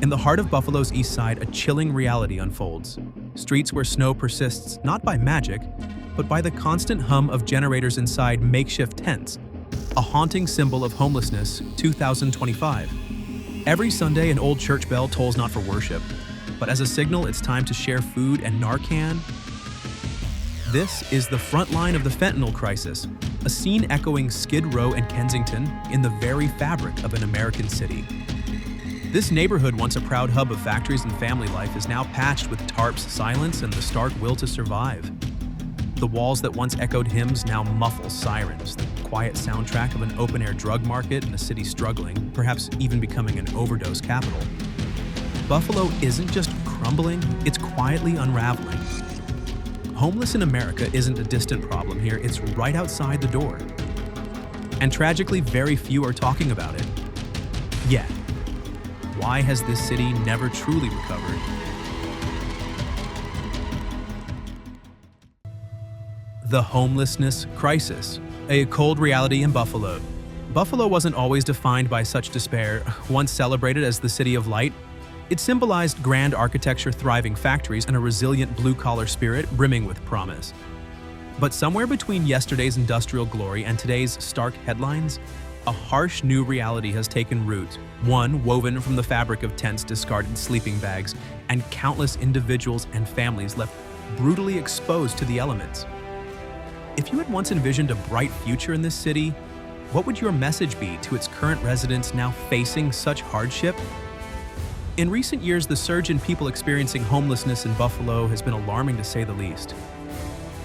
In the heart of Buffalo's east side, a chilling reality unfolds. Streets where snow persists not by magic, but by the constant hum of generators inside makeshift tents, a haunting symbol of homelessness 2025. Every Sunday, an old church bell tolls not for worship, but as a signal it's time to share food and Narcan. This is the front line of the fentanyl crisis, a scene echoing Skid Row and Kensington in the very fabric of an American city. This neighborhood, once a proud hub of factories and family life, is now patched with tarps, silence, and the stark will to survive. The walls that once echoed hymns now muffle sirens, the quiet soundtrack of an open-air drug market in a city struggling, perhaps even becoming an overdose capital. Buffalo isn't just crumbling, it's quietly unraveling. Homeless in America isn't a distant problem here, it's right outside the door. And tragically, very few are talking about it. Yet. Why has this city never truly recovered? The homelessness crisis, a cold reality in Buffalo. Buffalo wasn't always defined by such despair. Once celebrated as the city of light, it symbolized grand architecture, thriving factories, and a resilient blue-collar spirit brimming with promise. But somewhere between yesterday's industrial glory and today's stark headlines, a harsh new reality has taken root, one woven from the fabric of tents, discarded sleeping bags, and countless individuals and families left brutally exposed to the elements. If you had once envisioned a bright future in this city, what would your message be to its current residents now facing such hardship? In recent years, the surge in people experiencing homelessness in Buffalo has been alarming to say the least.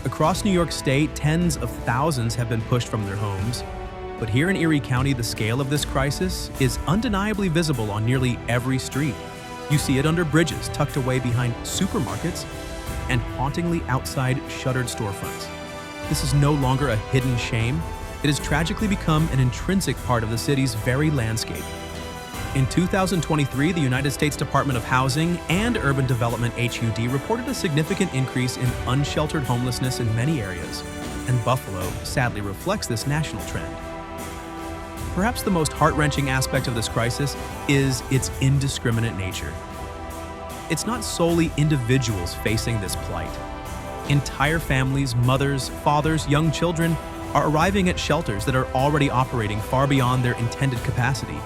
Across New York State, tens of thousands have been pushed from their homes. But here in Erie County, the scale of this crisis is undeniably visible on nearly every street. You see it under bridges, tucked away behind supermarkets, and hauntingly outside shuttered storefronts. This is no longer a hidden shame. It has tragically become an intrinsic part of the city's very landscape. In 2023, the United States Department of Housing and Urban Development (HUD) reported a significant increase in unsheltered homelessness in many areas, and Buffalo sadly reflects this national trend. Perhaps the most heart-wrenching aspect of this crisis is its indiscriminate nature. It's not solely individuals facing this plight. Entire families, mothers, fathers, young children are arriving at shelters that are already operating far beyond their intended capacity.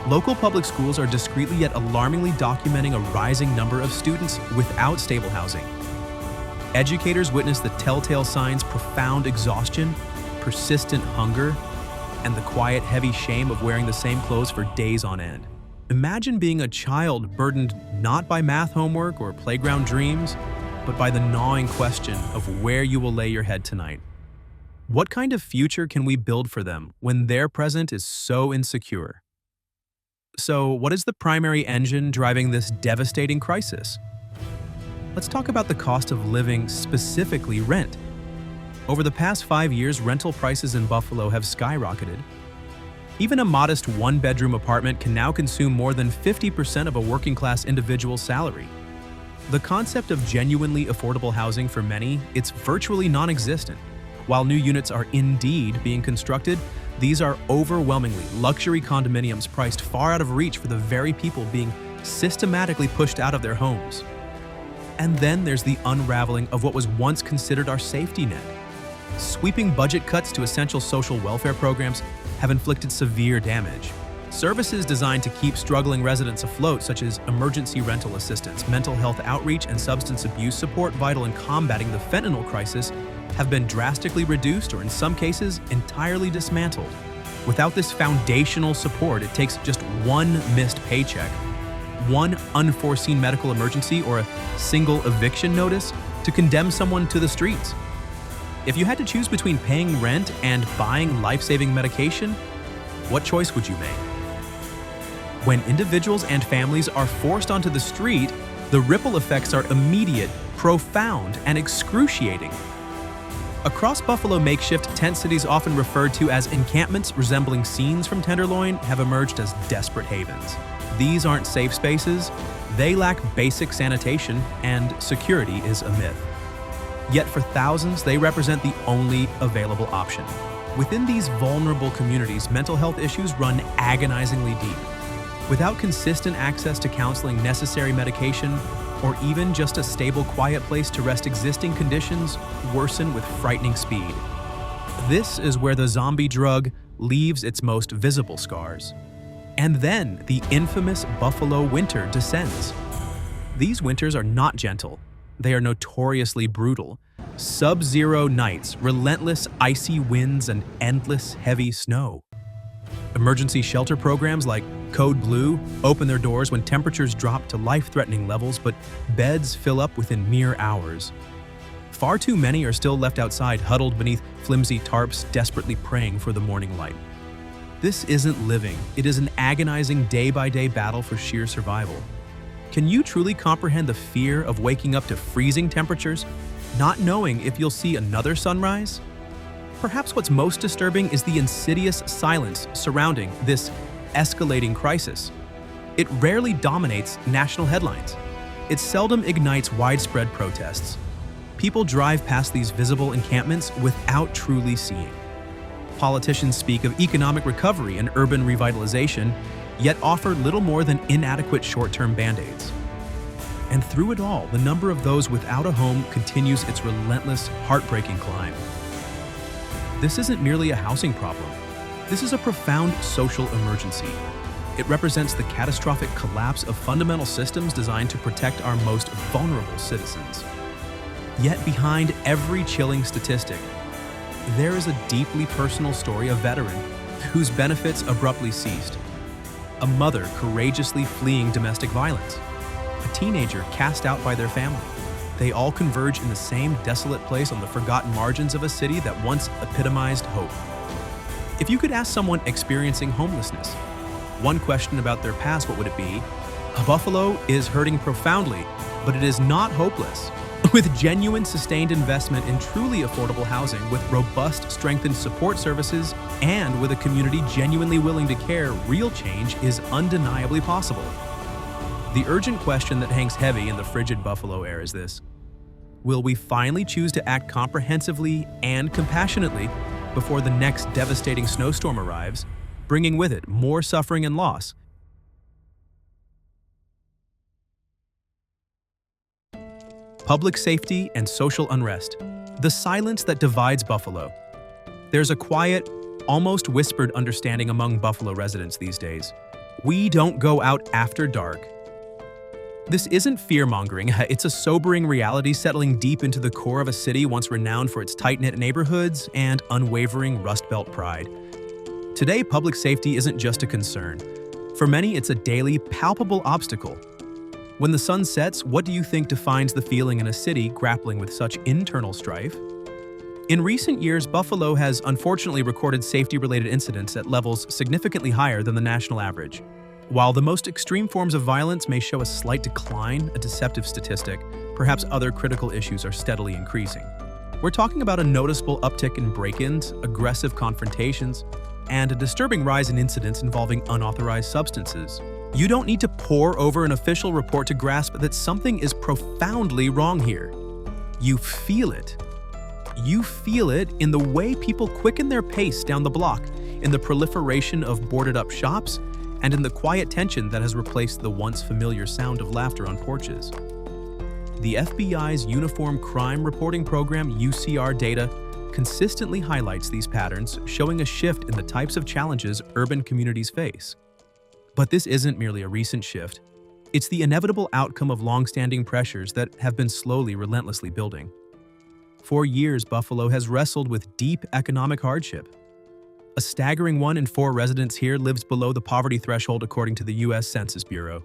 Local public schools are discreetly yet alarmingly documenting a rising number of students without stable housing. Educators witness the telltale signs: profound exhaustion, persistent hunger, and the quiet, heavy shame of wearing the same clothes for days on end. Imagine being a child burdened not by math homework or playground dreams, but by the gnawing question of where you will lay your head tonight. What kind of future can we build for them when their present is so insecure? So, what is the primary engine driving this devastating crisis? Let's talk about the cost of living, specifically rent. Over the past 5 years, rental prices in Buffalo have skyrocketed. Even a modest one-bedroom apartment can now consume more than 50% of a working-class individual's salary. The concept of genuinely affordable housing for many, it's virtually non-existent. While new units are indeed being constructed, these are overwhelmingly luxury condominiums priced far out of reach for the very people being systematically pushed out of their homes. And then there's the unraveling of what was once considered our safety net. Sweeping budget cuts to essential social welfare programs have inflicted severe damage. Services designed to keep struggling residents afloat, such as emergency rental assistance, mental health outreach, and substance abuse support vital in combating the fentanyl crisis, have been drastically reduced or, in some cases, entirely dismantled. Without this foundational support, it takes just one missed paycheck, one unforeseen medical emergency, or a single eviction notice to condemn someone to the streets. If you had to choose between paying rent and buying life-saving medication, what choice would you make? When individuals and families are forced onto the street, the ripple effects are immediate, profound, and excruciating. Across Buffalo, makeshift tent cities, often referred to as encampments resembling scenes from Tenderloin, have emerged as desperate havens. These aren't safe spaces, they lack basic sanitation, and security is a myth. Yet for thousands, they represent the only available option. Within these vulnerable communities, mental health issues run agonizingly deep. Without consistent access to counseling, necessary medication, or even just a stable, quiet place to rest, existing conditions worsen with frightening speed. This is where the zombie drug leaves its most visible scars. And then the infamous Buffalo winter descends. These winters are not gentle. They are notoriously brutal. Sub-zero nights, relentless icy winds, and endless heavy snow. Emergency shelter programs like Code Blue open their doors when temperatures drop to life-threatening levels, but beds fill up within mere hours. Far too many are still left outside, huddled beneath flimsy tarps, desperately praying for the morning light. This isn't living. It is an agonizing day-by-day battle for sheer survival. Can you truly comprehend the fear of waking up to freezing temperatures, not knowing if you'll see another sunrise? Perhaps what's most disturbing is the insidious silence surrounding this escalating crisis. It rarely dominates national headlines. It seldom ignites widespread protests. People drive past these visible encampments without truly seeing. Politicians speak of economic recovery and urban revitalization, yet offer little more than inadequate short-term band-aids. And through it all, the number of those without a home continues its relentless, heartbreaking climb. This isn't merely a housing problem. This is a profound social emergency. It represents the catastrophic collapse of fundamental systems designed to protect our most vulnerable citizens. Yet behind every chilling statistic, there is a deeply personal story of a veteran whose benefits abruptly ceased, a mother courageously fleeing domestic violence, a teenager cast out by their family. They all converge in the same desolate place on the forgotten margins of a city that once epitomized hope. If you could ask someone experiencing homelessness one question about their past, what would it be? Buffalo is hurting profoundly, but it is not hopeless. With genuine sustained investment in truly affordable housing, with robust strengthened support services, and with a community genuinely willing to care, real change is undeniably possible. The urgent question that hangs heavy in the frigid Buffalo air is this: will we finally choose to act comprehensively and compassionately before the next devastating snowstorm arrives, bringing with it more suffering and loss? Public safety and social unrest. The silence that divides Buffalo. There's a quiet, almost whispered understanding among Buffalo residents these days. We don't go out after dark. This isn't fear-mongering, it's a sobering reality settling deep into the core of a city once renowned for its tight-knit neighborhoods and unwavering Rust Belt pride. Today, public safety isn't just a concern. For many, it's a daily, palpable obstacle. When the sun sets, what do you think defines the feeling in a city grappling with such internal strife? In recent years, Buffalo has unfortunately recorded safety-related incidents at levels significantly higher than the national average. While the most extreme forms of violence may show a slight decline, a deceptive statistic, perhaps other critical issues are steadily increasing. We're talking about a noticeable uptick in break-ins, aggressive confrontations, and a disturbing rise in incidents involving unauthorized substances. You don't need to pore over an official report to grasp that something is profoundly wrong here. You feel it. You feel it in the way people quicken their pace down the block, in the proliferation of boarded-up shops, and in the quiet tension that has replaced the once familiar sound of laughter on porches. The FBI's Uniform Crime Reporting Program (UCR) data consistently highlights these patterns, showing a shift in the types of challenges urban communities face. But this isn't merely a recent shift. It's the inevitable outcome of long-standing pressures that have been slowly, relentlessly building. For years, Buffalo has wrestled with deep economic hardship. A staggering 1 in 4 residents here lives below the poverty threshold according to the U.S. Census Bureau.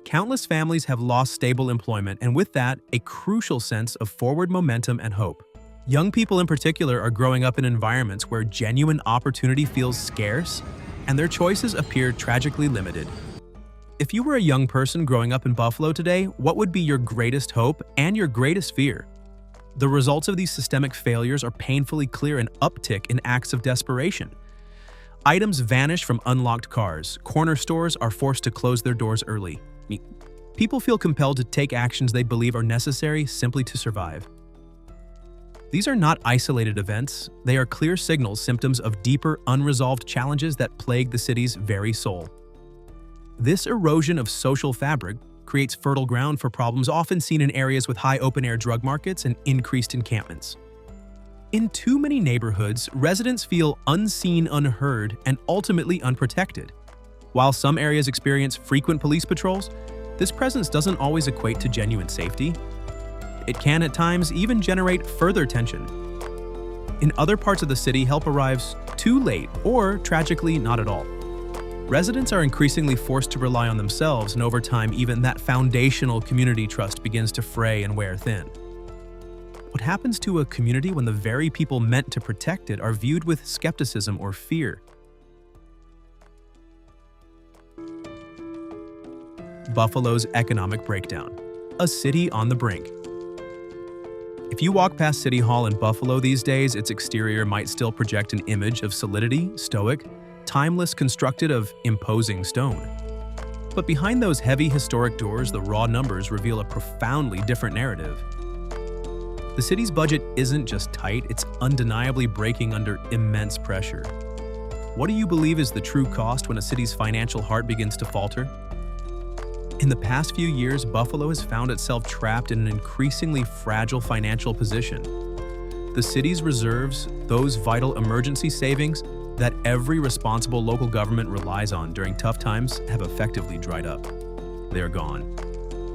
Countless families have lost stable employment, and with that, a crucial sense of forward momentum and hope. Young people in particular are growing up in environments where genuine opportunity feels scarce, and their choices appear tragically limited. If you were a young person growing up in Buffalo today, what would be your greatest hope and your greatest fear? The results of these systemic failures are painfully clear: an uptick in acts of desperation. Items vanish from unlocked cars. Corner stores are forced to close their doors early. People feel compelled to take actions they believe are necessary simply to survive. These are not isolated events. They are clear signals, symptoms of deeper, unresolved challenges that plague the city's very soul. This erosion of social fabric creates fertile ground for problems often seen in areas with high open-air drug markets and increased encampments. In too many neighborhoods, residents feel unseen, unheard, and ultimately unprotected. While some areas experience frequent police patrols, this presence doesn't always equate to genuine safety. It can at times even generate further tension. In other parts of the city, help arrives too late or, tragically, not at all. Residents are increasingly forced to rely on themselves, and over time, even that foundational community trust begins to fray and wear thin. What happens to a community when the very people meant to protect it are viewed with skepticism or fear? Buffalo's economic breakdown. A city on the brink. If you walk past City Hall in Buffalo these days, its exterior might still project an image of solidity, stoic, timeless, constructed of imposing stone. But behind those heavy historic doors, the raw numbers reveal a profoundly different narrative. The city's budget isn't just tight, it's undeniably breaking under immense pressure. What do you believe is the true cost when a city's financial heart begins to falter? In the past few years, Buffalo has found itself trapped in an increasingly fragile financial position. The city's reserves, those vital emergency savings that every responsible local government relies on during tough times, have effectively dried up. They are gone.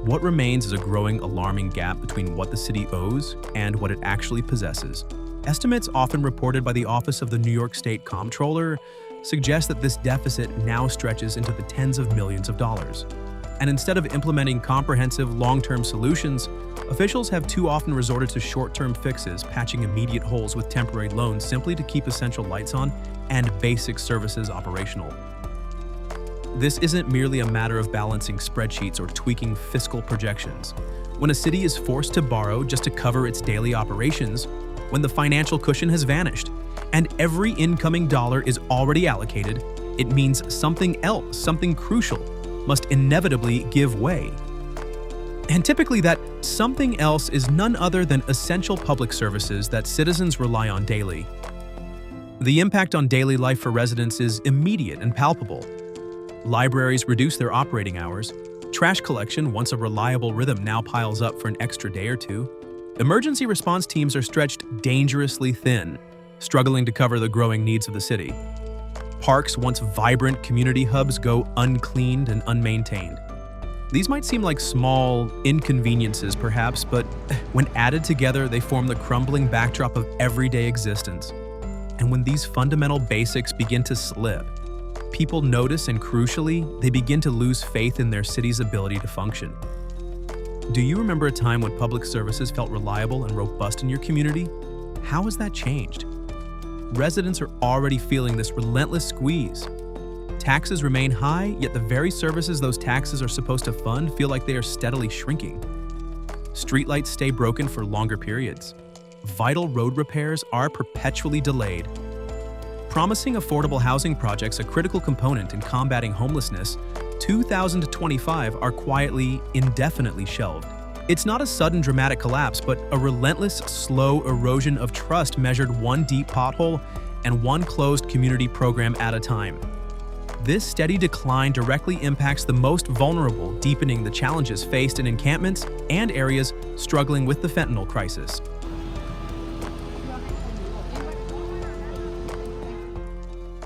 What remains is a growing, alarming gap between what the city owes and what it actually possesses. Estimates often reported by the Office of the New York State Comptroller suggest that this deficit now stretches into the tens of millions of dollars. And instead of implementing comprehensive, long-term solutions, officials have too often resorted to short-term fixes, patching immediate holes with temporary loans simply to keep essential lights on and basic services operational. This isn't merely a matter of balancing spreadsheets or tweaking fiscal projections. When a city is forced to borrow just to cover its daily operations, when the financial cushion has vanished, and every incoming dollar is already allocated, it means something else, something crucial, must inevitably give way. And typically that something else is none other than essential public services that citizens rely on daily. The impact on daily life for residents is immediate and palpable. Libraries reduce their operating hours. Trash collection, once a reliable rhythm, now piles up for an extra day or two. Emergency response teams are stretched dangerously thin, struggling to cover the growing needs of the city. Parks, once vibrant community hubs, go uncleaned and unmaintained. These might seem like small inconveniences, perhaps, but when added together, they form the crumbling backdrop of everyday existence. And when these fundamental basics begin to slip, people notice, and crucially, they begin to lose faith in their city's ability to function. Do you remember a time when public services felt reliable and robust in your community? How has that changed? Residents are already feeling this relentless squeeze. Taxes remain high, yet the very services those taxes are supposed to fund feel like they are steadily shrinking. Streetlights stay broken for longer periods. Vital road repairs are perpetually delayed. Promising affordable housing projects, a critical component in combating homelessness, 2025 are quietly, indefinitely shelved. It's not a sudden dramatic collapse, but a relentless, slow erosion of trust measured one deep pothole and one closed community program at a time. This steady decline directly impacts the most vulnerable, deepening the challenges faced in encampments and areas struggling with the fentanyl crisis.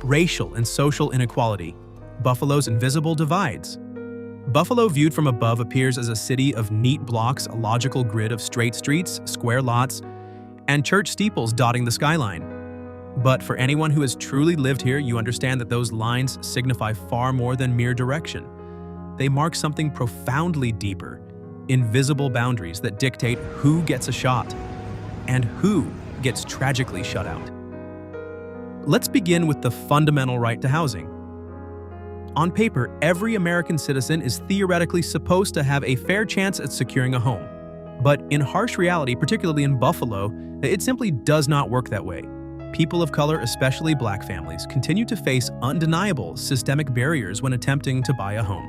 Racial and social inequality. Buffalo's invisible divides. Buffalo viewed from above appears as a city of neat blocks, a logical grid of straight streets, square lots, and church steeples dotting the skyline. But for anyone who has truly lived here, you understand that those lines signify far more than mere direction. They mark something profoundly deeper, invisible boundaries that dictate who gets a shot and who gets tragically shut out. Let's begin with the fundamental right to housing. On paper, every American citizen is theoretically supposed to have a fair chance at securing a home. But in harsh reality, particularly in Buffalo, it simply does not work that way. People of color, especially Black families, continue to face undeniable systemic barriers when attempting to buy a home.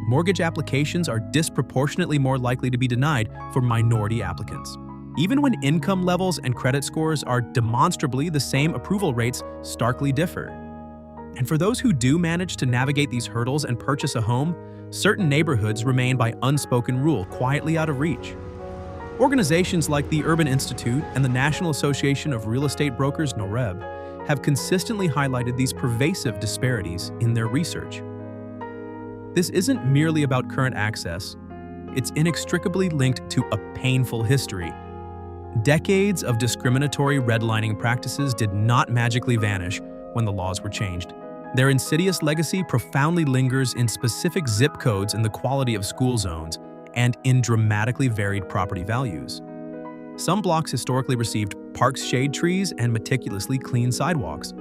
Mortgage applications are disproportionately more likely to be denied for minority applicants. Even when income levels and credit scores are demonstrably the same, approval rates starkly differ. And for those who do manage to navigate these hurdles and purchase a home, certain neighborhoods remain by unspoken rule quietly out of reach. Organizations like the Urban Institute and the National Association of Real Estate Brokers (NAREB) have consistently highlighted these pervasive disparities in their research. This isn't merely about current access, it's inextricably linked to a painful history. Decades of discriminatory redlining practices did not magically vanish when the laws were changed. Their insidious legacy profoundly lingers in specific zip codes in the quality of school zones and in dramatically varied property values. Some blocks historically received park shade trees and meticulously clean sidewalks.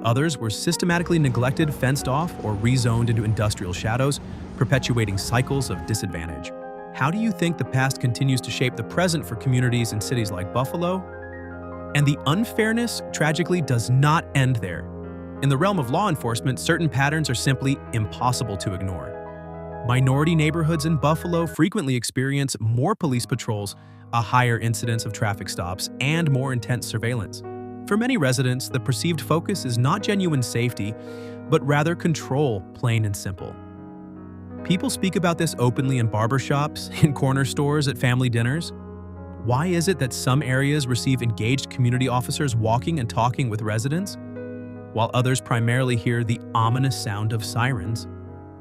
Others were systematically neglected, fenced off, or rezoned into industrial shadows, perpetuating cycles of disadvantage. How do you think the past continues to shape the present for communities in cities like Buffalo? And the unfairness, tragically, does not end there. In the realm of law enforcement, certain patterns are simply impossible to ignore. Minority neighborhoods in Buffalo frequently experience more police patrols, a higher incidence of traffic stops, and more intense surveillance. For many residents, the perceived focus is not genuine safety, but rather control, plain and simple. People speak about this openly in barbershops, in corner stores, at family dinners. Why is it that some areas receive engaged community officers walking and talking with residents, while others primarily hear the ominous sound of sirens?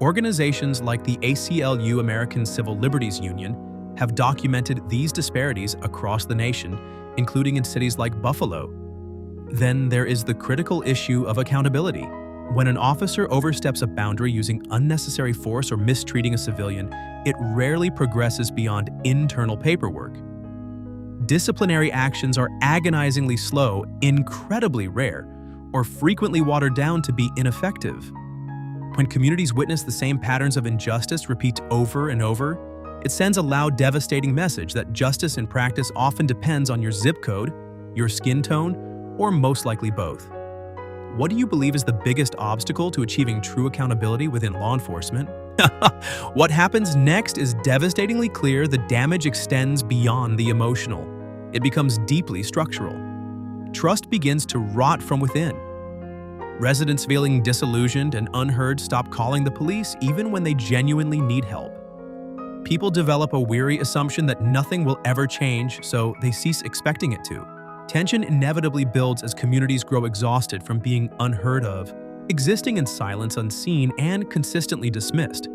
Organizations like the ACLU, American Civil Liberties Union, have documented these disparities across the nation, including in cities like Buffalo. Then there is the critical issue of accountability. When an officer oversteps a boundary using unnecessary force or mistreating a civilian, it rarely progresses beyond internal paperwork. Disciplinary actions are agonizingly slow, incredibly rare, or frequently watered down to be ineffective. When communities witness the same patterns of injustice repeat over and over, it sends a loud, devastating message that justice in practice often depends on your zip code, your skin tone, or most likely both. What do you believe is the biggest obstacle to achieving true accountability within law enforcement? What happens next is devastatingly clear. The damage extends beyond the emotional. It becomes deeply structural. Trust begins to rot from within. Residents feeling disillusioned and unheard stop calling the police even when they genuinely need help. People develop a weary assumption that nothing will ever change, so they cease expecting it to. Tension inevitably builds as communities grow exhausted from being unheard of, existing in silence unseen, and consistently dismissed.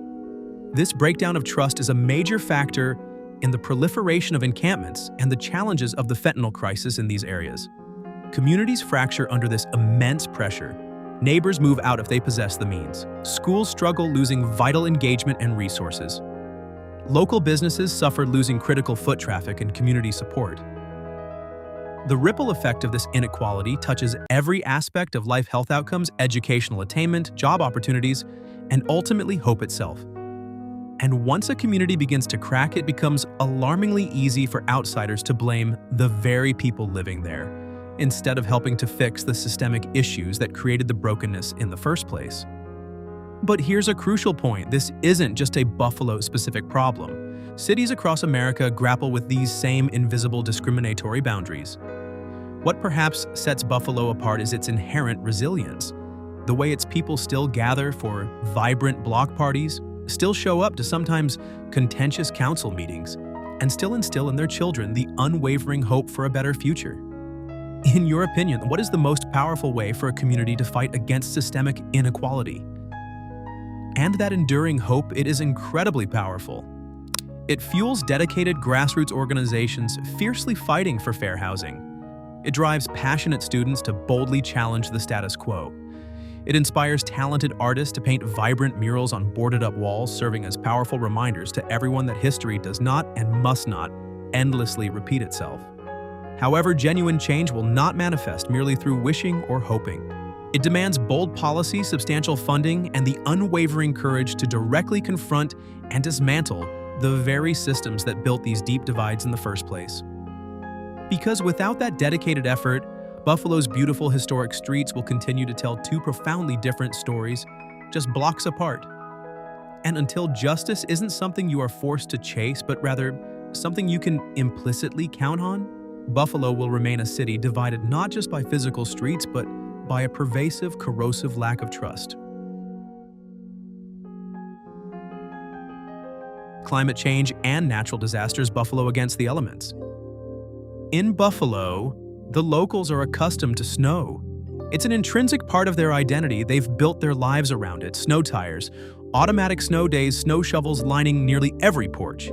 This breakdown of trust is a major factor in the proliferation of encampments and the challenges of the fentanyl crisis in these areas. Communities fracture under this immense pressure. Neighbors move out if they possess the means. Schools struggle, losing vital engagement and resources. Local businesses suffer, losing critical foot traffic and community support. The ripple effect of this inequality touches every aspect of life health outcomes, educational attainment, job opportunities, and ultimately hope itself. And once a community begins to crack, it becomes alarmingly easy for outsiders to blame the very people living there, instead of helping to fix the systemic issues that created the brokenness in the first place. But here's a crucial point. This isn't just a Buffalo-specific problem. Cities across America grapple with these same invisible discriminatory boundaries. What perhaps sets Buffalo apart is its inherent resilience. The way its people still gather for vibrant block parties, still show up to sometimes contentious council meetings, and still instill in their children the unwavering hope for a better future. In your opinion, what is the most powerful way for a community to fight against systemic inequality? And that enduring hope, it is incredibly powerful. It fuels dedicated grassroots organizations fiercely fighting for fair housing. It drives passionate students to boldly challenge the status quo. It inspires talented artists to paint vibrant murals on boarded-up walls, serving as powerful reminders to everyone that history does not and must not endlessly repeat itself. However, genuine change will not manifest merely through wishing or hoping. It demands bold policy, substantial funding, and the unwavering courage to directly confront and dismantle the very systems that built these deep divides in the first place. Because without that dedicated effort, Buffalo's beautiful historic streets will continue to tell two profoundly different stories, just blocks apart. And until justice isn't something you are forced to chase, but rather something you can implicitly count on, Buffalo will remain a city divided not just by physical streets, but by a pervasive, corrosive lack of trust. Climate change and natural disasters Buffalo against the elements. In Buffalo, the locals are accustomed to snow. It's an intrinsic part of their identity. They've built their lives around it. Snow tires, automatic snow days, snow shovels lining nearly every porch.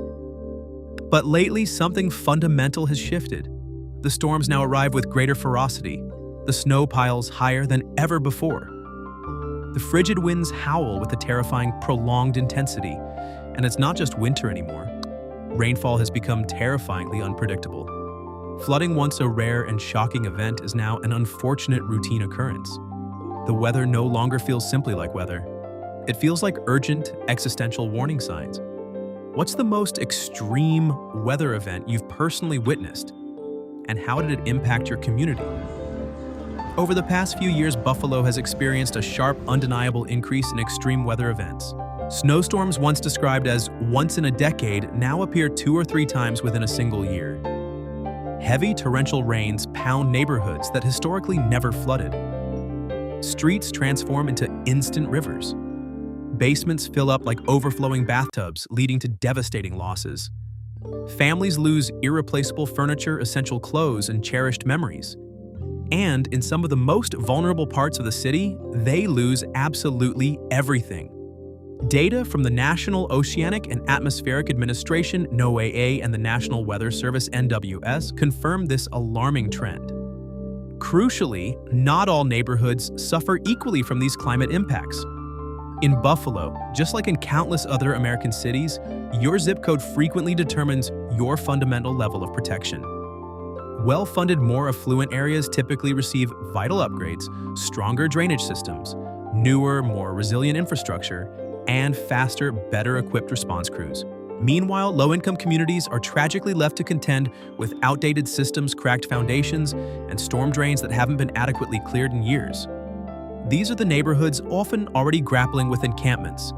But lately, something fundamental has shifted. The storms now arrive with greater ferocity. The snow piles higher than ever before. The frigid winds howl with a terrifying, prolonged intensity. And it's not just winter anymore. Rainfall has become terrifyingly unpredictable. Flooding, once a rare and shocking event, is now an unfortunate routine occurrence. The weather no longer feels simply like weather. It feels like urgent, existential warning signs. What's the most extreme weather event you've personally witnessed? And how did it impact your community? Over the past few years, Buffalo has experienced a sharp, undeniable increase in extreme weather events. Snowstorms, once described as once in a decade, now appear 2 or 3 times within a single year. Heavy torrential rains pound neighborhoods that historically never flooded. Streets transform into instant rivers. Basements fill up like overflowing bathtubs, leading to devastating losses. Families lose irreplaceable furniture, essential clothes, and cherished memories. And in some of the most vulnerable parts of the city, they lose absolutely everything. Data from the National Oceanic and Atmospheric Administration, NOAA, and the National Weather Service, NWS, confirm this alarming trend. Crucially, not all neighborhoods suffer equally from these climate impacts. In Buffalo, just like in countless other American cities, your zip code frequently determines your fundamental level of protection. Well-funded, more affluent areas typically receive vital upgrades, stronger drainage systems, newer, more resilient infrastructure, and faster, better-equipped response crews. Meanwhile, low-income communities are tragically left to contend with outdated systems, cracked foundations, and storm drains that haven't been adequately cleared in years. These are the neighborhoods often already grappling with encampments,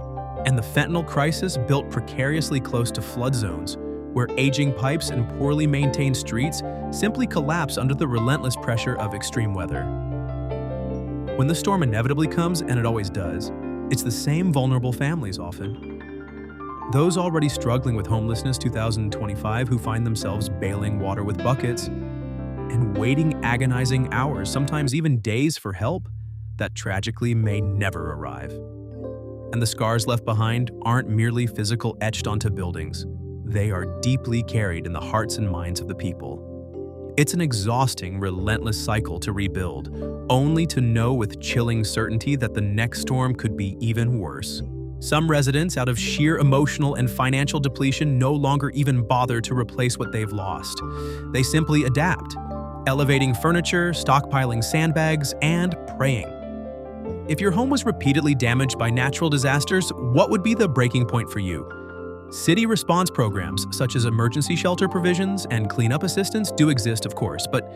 and the fentanyl crisis built precariously close to flood zones, where aging pipes and poorly maintained streets simply collapse under the relentless pressure of extreme weather. When the storm inevitably comes, and it always does, it's the same vulnerable families often. Those already struggling with homelessness 2025 who find themselves bailing water with buckets and waiting agonizing hours, sometimes even days, for help that tragically may never arrive. And the scars left behind aren't merely physical etched onto buildings. They are deeply carried in the hearts and minds of the people. It's an exhausting, relentless cycle to rebuild, only to know with chilling certainty that the next storm could be even worse. Some residents, out of sheer emotional and financial depletion, no longer even bother to replace what they've lost. They simply adapt, elevating furniture, stockpiling sandbags, and praying. If your home was repeatedly damaged by natural disasters, what would be the breaking point for you? City response programs, such as emergency shelter provisions and cleanup assistance, do exist, of course, but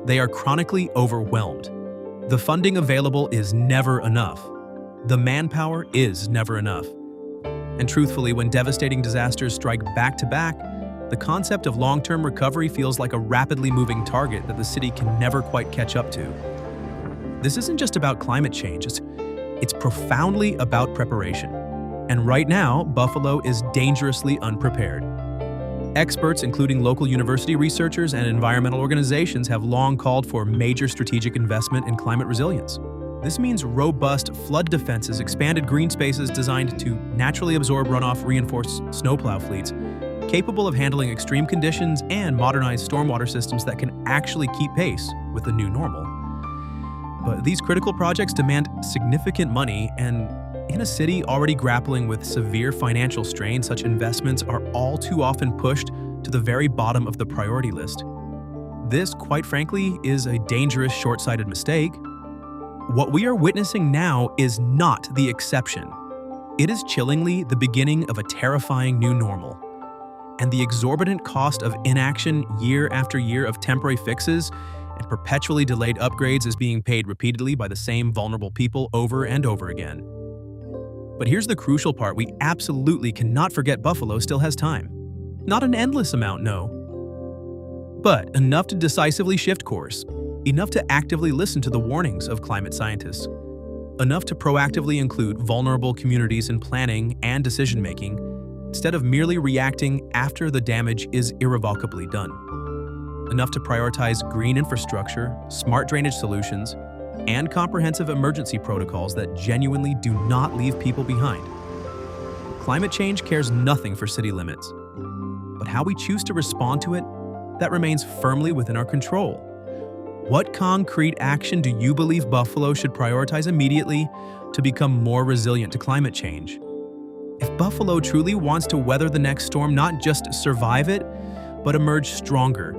they are chronically overwhelmed. The funding available is never enough. The manpower is never enough. And truthfully, when devastating disasters strike back to back, the concept of long-term recovery feels like a rapidly moving target that the city can never quite catch up to. This isn't just about climate change, it's profoundly about preparation. And right now, Buffalo is dangerously unprepared. Experts, including local university researchers and environmental organizations, have long called for major strategic investment in climate resilience. This means robust flood defenses, expanded green spaces designed to naturally absorb runoff, reinforced snowplow fleets, capable of handling extreme conditions, and modernized stormwater systems that can actually keep pace with the new normal. But these critical projects demand significant money, and in a city already grappling with severe financial strain, such investments are all too often pushed to the very bottom of the priority list. This, quite frankly, is a dangerous, short-sighted mistake. What we are witnessing now is not the exception. It is chillingly the beginning of a terrifying new normal. And the exorbitant cost of inaction year after year of temporary fixes and perpetually delayed upgrades is being paid repeatedly by the same vulnerable people over and over again. But here's the crucial part: we absolutely cannot forget Buffalo still has time. Not an endless amount, no, but enough to decisively shift course. enough to actively listen to the warnings of climate scientists, enough to proactively include vulnerable communities in planning and decision-making, instead of merely reacting after the damage is irrevocably done. Enough to prioritize green infrastructure, smart drainage solutions, and comprehensive emergency protocols that genuinely do not leave people behind. Climate change cares nothing for city limits, but how we choose to respond to it, that remains firmly within our control. What concrete action do you believe Buffalo should prioritize immediately to become more resilient to climate change? If Buffalo truly wants to weather the next storm, not just survive it, but emerge stronger,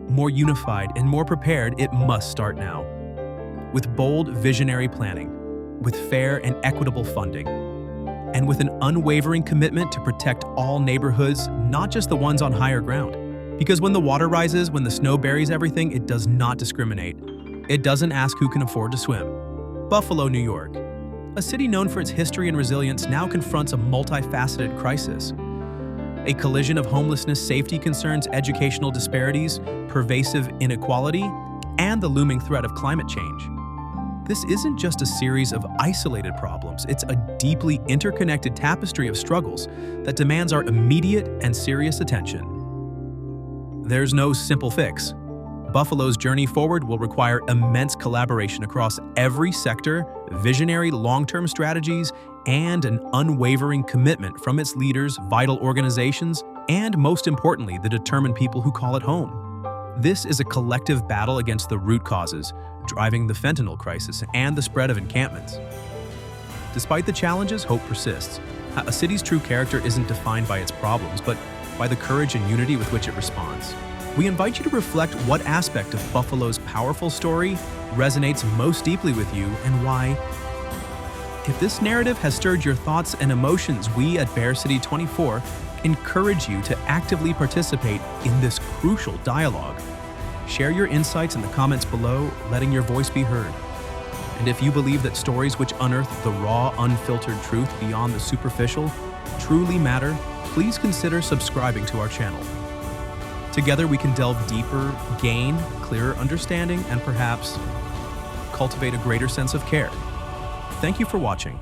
more unified, and more prepared, it must start now. With bold, visionary planning, with fair and equitable funding, and with an unwavering commitment to protect all neighborhoods, not just the ones on higher ground. Because when the water rises, when the snow buries everything, it does not discriminate. It doesn't ask who can afford to swim. Buffalo, New York, a city known for its history and resilience, now confronts a multifaceted crisis. A collision of homelessness, safety concerns, educational disparities, pervasive inequality, and the looming threat of climate change. This isn't just a series of isolated problems, it's a deeply interconnected tapestry of struggles that demands our immediate and serious attention. There's no simple fix. Buffalo's journey forward will require immense collaboration across every sector, visionary long-term strategies, and an unwavering commitment from its leaders, vital organizations, and most importantly, the determined people who call it home. This is a collective battle against the root causes, driving the fentanyl crisis and the spread of encampments. Despite the challenges, hope persists. A city's true character isn't defined by its problems, but by the courage and unity with which it responds. We invite you to reflect what aspect of Buffalo's powerful story resonates most deeply with you and why. If this narrative has stirred your thoughts and emotions, we at Bear City 24 encourage you to actively participate in this crucial dialogue. Share your insights in the comments below, letting your voice be heard. And if you believe that stories which unearth the raw, unfiltered truth beyond the superficial truly matter, please consider subscribing to our channel. Together we can delve deeper, gain clearer understanding, and perhaps cultivate a greater sense of care. Thank you for watching.